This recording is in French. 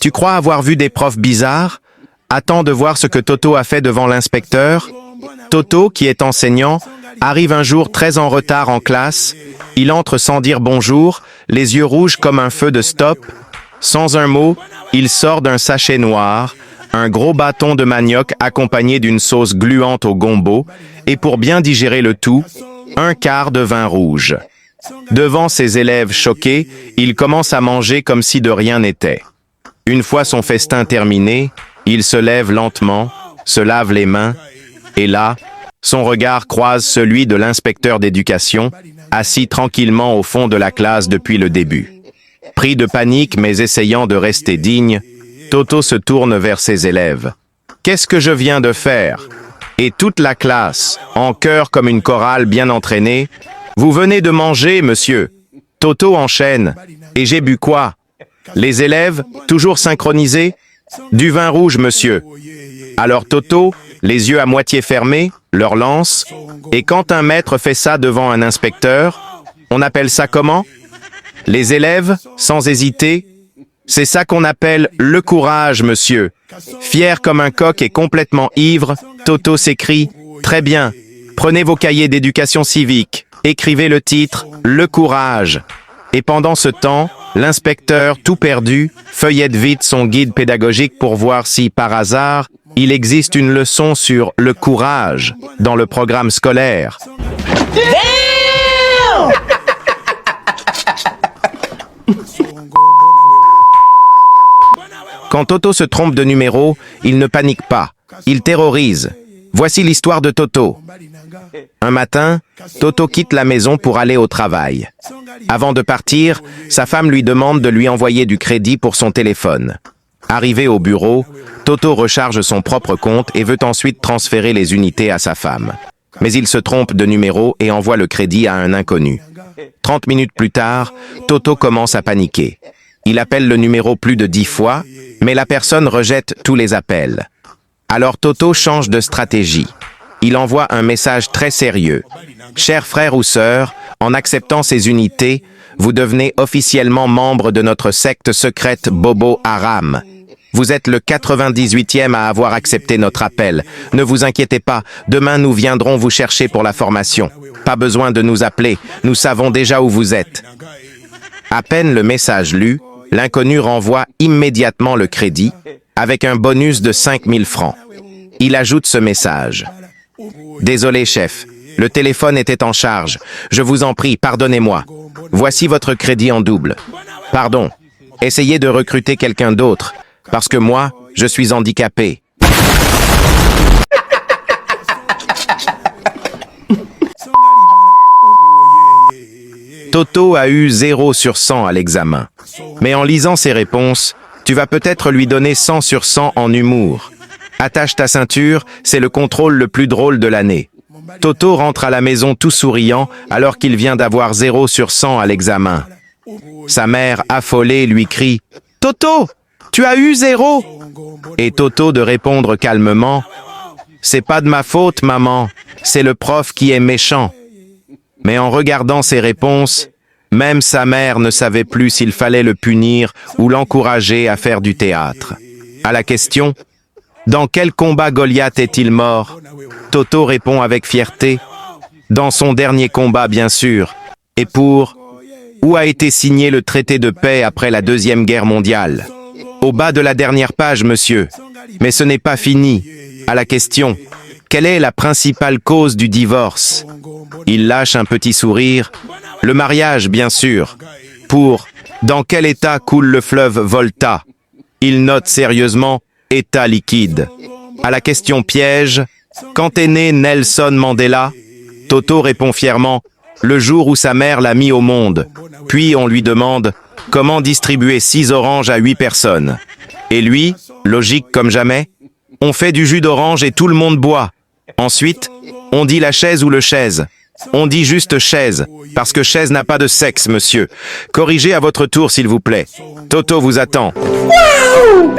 Tu crois avoir vu des profs bizarres? Attends de voir ce que Toto a fait devant l'inspecteur. Toto, qui est enseignant, arrive un jour très en retard en classe. Il entre sans dire bonjour, les yeux rouges comme un feu de stop. Sans un mot, il sort d'un sachet noir, un gros bâton de manioc accompagné d'une sauce gluante au gombo, et pour bien digérer le tout, un quart de vin rouge. Devant ses élèves choqués, il commence à manger comme si de rien n'était. Une fois son festin terminé, il se lève lentement, se lave les mains, et là, son regard croise celui de l'inspecteur d'éducation, assis tranquillement au fond de la classe depuis le début. Pris de panique mais essayant de rester digne, Toto se tourne vers ses élèves. « Qu'est-ce que je viens de faire ?» Et toute la classe, en chœur comme une chorale bien entraînée, « Vous venez de manger, monsieur !» Toto enchaîne. « Et j'ai bu quoi ?» Les élèves, toujours synchronisés, « Du vin rouge, monsieur !» Alors Toto, les yeux à moitié fermés, leur lance. Et quand un maître fait ça devant un inspecteur, on appelle ça comment? Les élèves, sans hésiter, c'est ça qu'on appelle le courage, monsieur. Fier comme un coq et complètement ivre, Toto s'écrie « Très bien, prenez vos cahiers d'éducation civique, écrivez le titre « Le courage ». Et pendant ce temps, l'inspecteur, tout perdu, feuillette vite son guide pédagogique pour voir si, par hasard, il existe une leçon sur le courage dans le programme scolaire. Quand Toto se trompe de numéro, il ne panique pas, il terrorise. Voici l'histoire de Toto. Un matin, Toto quitte la maison pour aller au travail. Avant de partir, sa femme lui demande de lui envoyer du crédit pour son téléphone. Arrivé au bureau, Toto recharge son propre compte et veut ensuite transférer les unités à sa femme. Mais il se trompe de numéro et envoie le crédit à un inconnu. 30 minutes plus tard, Toto commence à paniquer. Il appelle le numéro plus de 10 fois, mais la personne rejette tous les appels. Alors Toto change de stratégie. Il envoie un message très sérieux. « Chers frères ou sœurs, en acceptant ces unités, vous devenez officiellement membre de notre secte secrète Bobo Haram. Vous êtes le 98e à avoir accepté notre appel. Ne vous inquiétez pas, demain nous viendrons vous chercher pour la formation. Pas besoin de nous appeler, nous savons déjà où vous êtes. » À peine le message lu, l'inconnu renvoie immédiatement le crédit avec un bonus de 5000 francs. Il ajoute ce message. « Désolé chef, le téléphone était en charge. Je vous en prie, pardonnez-moi. Voici votre crédit en double. Pardon, essayez de recruter quelqu'un d'autre, parce que moi, je suis handicapé. » Toto a eu 0 sur 100 à l'examen. Mais en lisant ses réponses, tu vas peut-être lui donner 100 sur 100 en humour. Attache ta ceinture, c'est le contrôle le plus drôle de l'année. Toto rentre à la maison tout souriant alors qu'il vient d'avoir 0 sur 100 à l'examen. Sa mère, affolée, lui crie « Toto, tu as eu 0 !» Et Toto de répondre calmement « C'est pas de ma faute, maman, c'est le prof qui est méchant. » Mais en regardant ses réponses, même sa mère ne savait plus s'il fallait le punir ou l'encourager à faire du théâtre. À la question « Dans quel combat Goliath est-il mort ?» Toto répond avec fierté « Dans son dernier combat, bien sûr. Et pour où a été signé le traité de paix après la Deuxième Guerre mondiale ? Au bas de la dernière page, monsieur. Mais ce n'est pas fini. À la question « Quelle est la principale cause du divorce ?» Il lâche un petit sourire. « Le mariage, bien sûr. Pour « Dans quel état coule le fleuve Volta ?» Il note sérieusement « État liquide ». À la question piège « Quand est né Nelson Mandela ?» Toto répond fièrement « Le jour où sa mère l'a mis au monde. » Puis on lui demande « Comment distribuer 6 oranges à 8 personnes ?» Et lui, logique comme jamais, « On fait du jus d'orange et tout le monde boit. » Ensuite, on dit la chaise ou le chaise. On dit juste chaise, parce que chaise n'a pas de sexe, monsieur. Corrigez à votre tour, s'il vous plaît. Toto vous attend. Wow.